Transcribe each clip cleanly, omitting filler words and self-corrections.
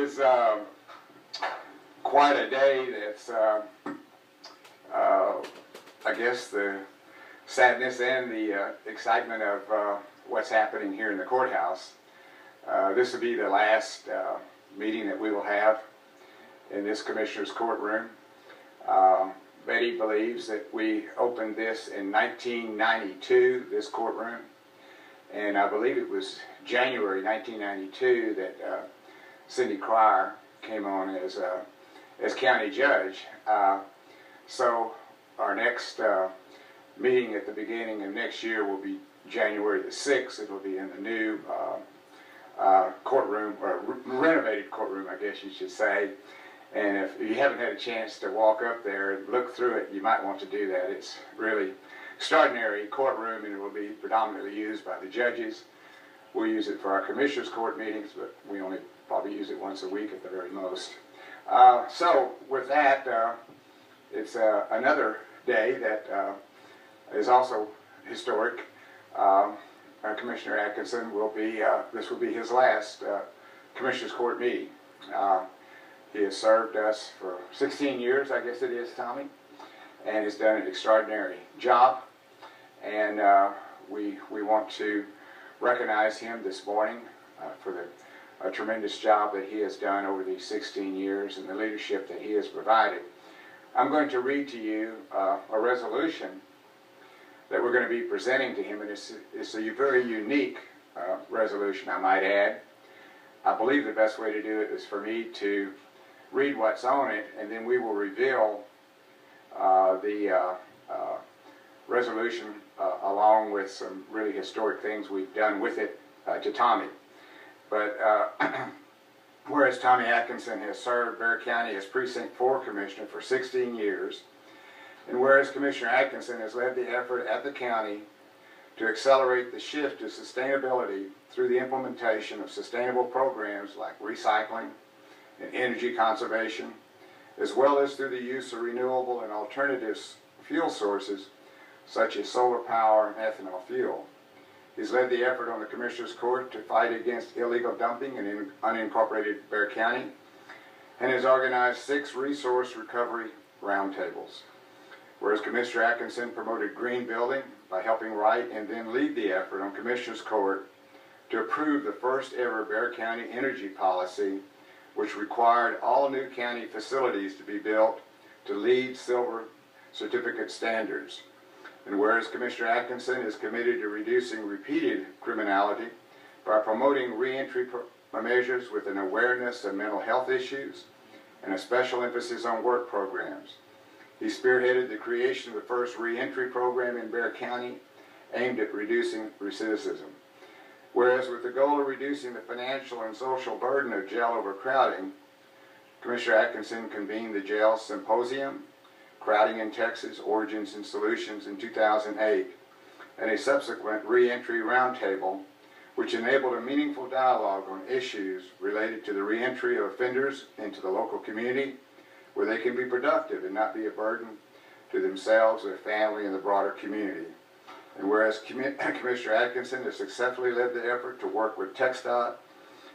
is quite a day that's, I guess, the sadness and the excitement of what's happening here in the courthouse. This will be the last meeting that we will have in this commissioner's courtroom. Betty believes that we opened this in 1992, this courtroom, and I believe it was January 1992 that Cindy Cryer came on as county judge. So our next meeting at the beginning of next year will be January the 6th. It will be in the new courtroom, or renovated courtroom, I guess you should say. And if you haven't had a chance to walk up there and look through it, you might want to do that. It's really extraordinary courtroom, and it will be predominantly used by the judges. We'll use it for our commissioners' court meetings, but we only probably use it once a week at the very most. So with that, it's another day that is also historic. Commissioner Adkisson will be, this will be his last commissioners' court meeting. He has served us for 16 years, I guess it is, Tommy, and has done an extraordinary job. And we want to recognize him this morning for the tremendous job that he has done over these 16 years and the leadership that he has provided. I'm going to read to you a resolution that we're going to be presenting to him, and it's a very unique resolution, I might add. I believe the best way to do it is for me to read what's on it, and then we will reveal the resolution along with some really historic things we've done with it to Tommy. But whereas Tommy Adkisson has served Bexar County as Precinct 4 Commissioner for 16 years, and whereas Commissioner Adkisson has led the effort at the county to accelerate the shift to sustainability through the implementation of sustainable programs like recycling and energy conservation, as well as through the use of renewable and alternative fuel sources such as solar power and ethanol fuel. He's led the effort on the Commissioner's Court to fight against illegal dumping in unincorporated Bexar County, and has organized 6 resource recovery roundtables. Whereas Commissioner Adkisson promoted green building by helping write and then lead the effort on Commissioner's Court to approve the first ever Bexar County energy policy, which required all new county facilities to be built to LEED Silver certificate standards. And whereas Commissioner Adkisson is committed to reducing repeated criminality by promoting reentry measures with an awareness of mental health issues and a special emphasis on work programs. He spearheaded the creation of the first reentry program in Bexar County aimed at reducing recidivism. Whereas with the goal of reducing the financial and social burden of jail overcrowding, Commissioner Adkisson convened the Jail Symposium, Crowding in Texas, Origins and Solutions in 2008, and a subsequent reentry roundtable, which enabled a meaningful dialogue on issues related to the reentry of offenders into the local community, where they can be productive and not be a burden to themselves, their family, and the broader community. And whereas Commissioner Adkisson has successfully led the effort to work with TxDOT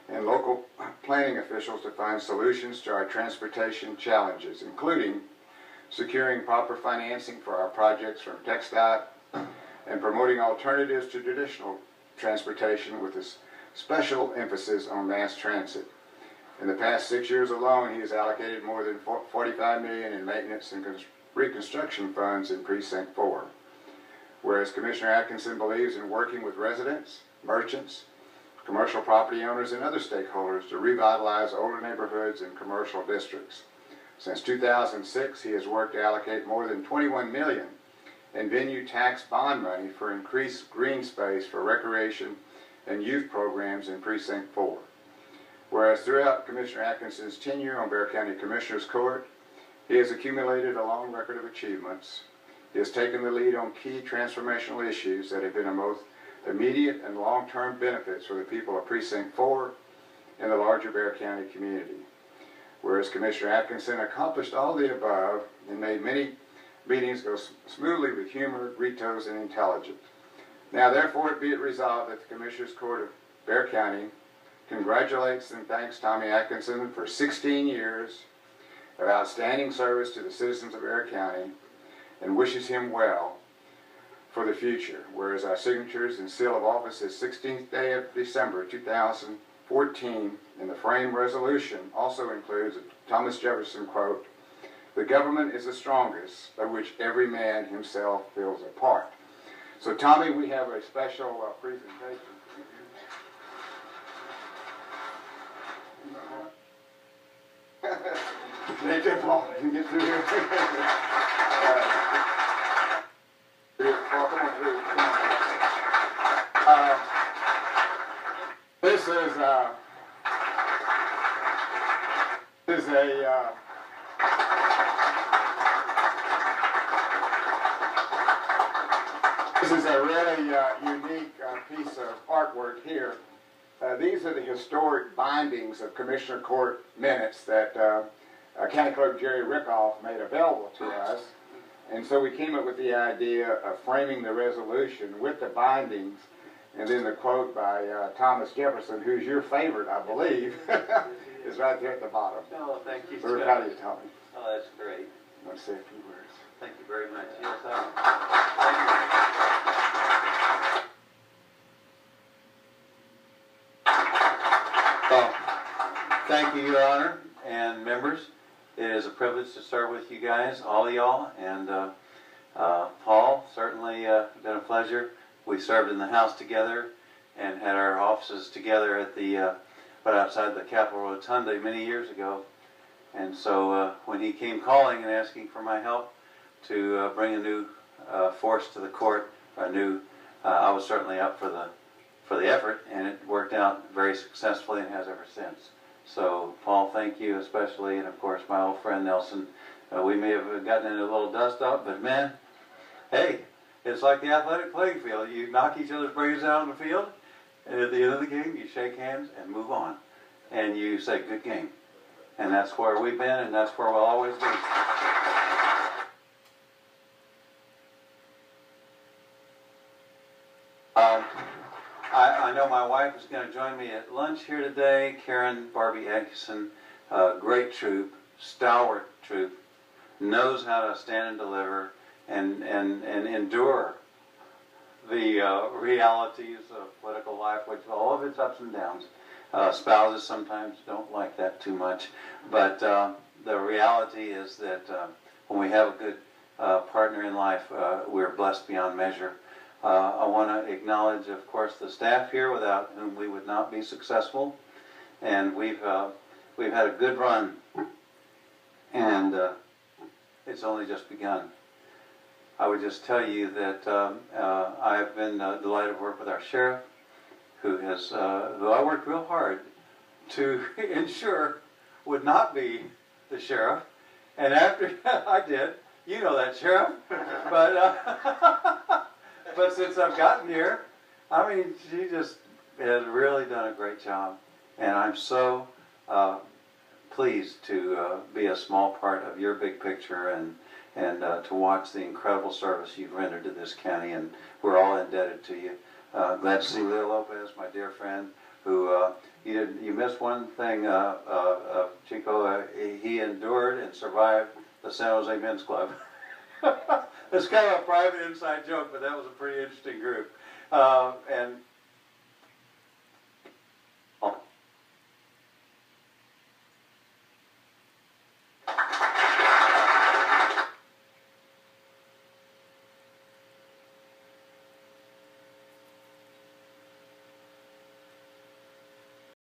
and local planning officials to find solutions to our transportation challenges, including securing proper financing for our projects from TxDOT and promoting alternatives to traditional transportation with a special emphasis on mass transit. In the past 6 years alone, he has allocated more than $45 million in maintenance and reconstruction funds in Precinct 4. Whereas Commissioner Adkisson believes in working with residents, merchants, commercial property owners, and other stakeholders to revitalize older neighborhoods and commercial districts. Since 2006, he has worked to allocate more than $21 million in venue tax bond money for increased green space for recreation and youth programs in Precinct 4. Whereas throughout Commissioner Adkisson's tenure on Bexar County Commissioner's Court, he has accumulated a long record of achievements. He has taken the lead on key transformational issues that have been of both immediate and long-term benefits for the people of Precinct 4 and the larger Bexar County community. Whereas Commissioner Adkisson accomplished all the above and made many meetings go smoothly with humor, ritos, and intelligence. Now therefore it be it resolved that the Commissioner's Court of Bexar County congratulates and thanks Tommy Adkisson for 16 years of outstanding service to the citizens of Bexar County and wishes him well for the future. Whereas our signatures and seal of office is 16th day of December 2014, and the frame resolution also includes a Thomas Jefferson quote, "The government is the strongest, of which every man himself feels a part." So Tommy, we have a special presentation. Take it, Paul. You get through here. Paul, come on through. This is a really unique piece of artwork here. These are the historic bindings of Commissioner Court minutes that County Clerk Jerry Rickoff made available to us. And so we came up with the idea of framing the resolution with the bindings, and then the quote by Thomas Jefferson, who's your favorite, I believe, is right there at the bottom. Oh, thank you, So we're proud of you, Tommy. Oh, that's great. I want to say a few words. Thank you very much. Yes, well, thank you, Your Honor and members. It is a privilege to start with you guys, all of y'all, and Paul, certainly been a pleasure. We served in the House together and had our offices together at the right outside the Capitol Rotunda many years ago. And so when he came calling and asking for my help to bring a new force to the court, I was certainly up for the effort, and it worked out very successfully and has ever since. So, Paul, thank you especially, and of course my old friend Nelson. We may have gotten in a little dust up, but man, hey, it's like the athletic playing field. You knock each other's brains out on the field, and at the end of the game, you shake hands and move on. And you say, good game. And that's where we've been, and that's where we'll always be. I know my wife is going to join me at lunch here today. Karen Barbie Adkisson, great troop, stalwart troop, knows how to stand and deliver and endure the realities of political life, which all of its ups and downs. Spouses sometimes don't like that too much, but the reality is that when we have a good partner in life, we're blessed beyond measure. I want to acknowledge, of course, the staff here, without whom we would not be successful. And we've had a good run, and it's only just begun. I would just tell you that I've been delighted to work with our sheriff, who I worked real hard to ensure would not be the sheriff. And after I did, you know that, Sheriff, but since I've gotten here, I mean, she just has really done a great job. And I'm so pleased to be a small part of your big picture and to watch the incredible service you've rendered to this county. And we're all indebted to you. Glad to see Leo Lopez, my dear friend, who you missed one thing, Chico. He endured and survived the San Jose Men's Club. It's kind of a private inside joke, but that was a pretty interesting group. And